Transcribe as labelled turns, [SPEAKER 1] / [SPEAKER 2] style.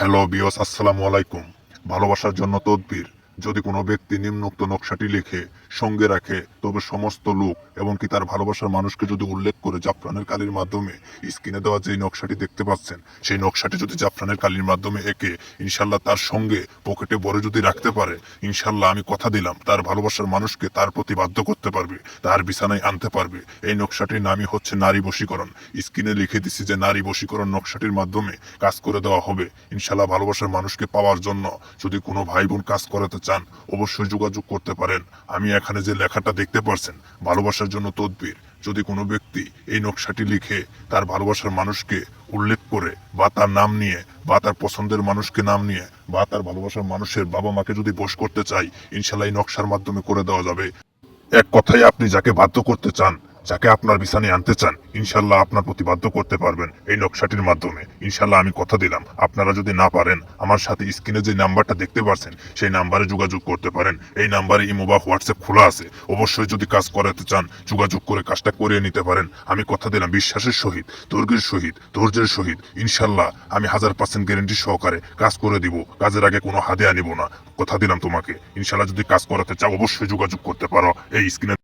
[SPEAKER 1] Hello বিয়স, আসসালামু আলাইকুম। ভালোবাসার জন্য তদবির। যদি কোনো ব্যক্তি নিম্নোক্ত নকশাটি লিখে সঙ্গে রাখে, তবে সমস্ত লোক এমনকি তার ভালোবাসার মানুষকে যদি উল্লেখ করে জাফরানের কালির মাধ্যমে স্ক্রিনে দেওয়া যে নকশাটি দেখতে পাচ্ছেন, সেই নকশাটি যদি জাফরানের কালির মাধ্যমে এঁকে ইনশাল্লাহ তার সঙ্গে পকেটে ভরে যদি রাখতে পারে, ইনশাল্লাহ আমি কথা দিলাম তার ভালোবাসার মানুষকে তার প্রতি বাধ্য করতে পারবে, তার বিছানায় আনতে পারবে। এই নকশাটির নামই হচ্ছে নারী বশীকরণ। স্ক্রিনে লিখে দিছি যে নারী বশীকরণ নকশাটির মাধ্যমে কাজ করে দেওয়া হবে। ইনশাল্লাহ ভালোবাসার মানুষকে পাওয়ার জন্য যদি কোনো ভাই বোন কাজ করাতে চান, অবশ্যই যোগাযোগ করতে পারেন। আমি এখানে যে লেখাটা দেখতে পারছেন, ভালোবাসার জন্য তদবির, যদি কোনো ব্যক্তি এই নকশাটি লিখে তার ভালোবাসার মানুষকে উল্লেখ করে বা তার নাম নিয়ে বা তার পছন্দের মানুষকে নাম নিয়ে বা তার ভালোবাসার মানুষের বাবা মাকে যদি বশ করতে চাই, ইনশাল্লাহ এই নকশার মাধ্যমে করে দেওয়া যাবে। এক কথায় আপনি যাকে বাধ্য করতে চান, যাকে আপনার বিছানায় আনতে চান, ইনশাল্লাহ আপনার প্রতি বাধ্য করতে পারবেন এই নকশাটির মাধ্যমে। ইনশাল্লাহ আমি কথা দিলাম। আপনারা যদি না পারেন, আমার সাথে স্ক্রিনে যে নাম্বারটা দেখতে পাচ্ছেন সেই নাম্বারে যোগাযোগ করতে পারেন। এই নাম্বারে ইমো বা হোয়াটসঅ্যাপ খোলা আছে। অবশ্যই যদি কাজ করাতে চান, যোগাযোগ করে কাজটা করিয়ে নিতে পারেন। আমি কথা দিলাম, বিশ্বাসের সহিত, ধৈর্যের সহিত ইনশাল্লাহ আমি 1000% গ্যারেন্টি সহকারে কাজ করে দিব। কাজের আগে কোনো হাদিয়া নিব না। কথা দিলাম তোমাকে। ইনশাল্লাহ যদি কাজ করাতে চাও, অবশ্যই যোগাযোগ করতে পারো এই স্ক্রিনে।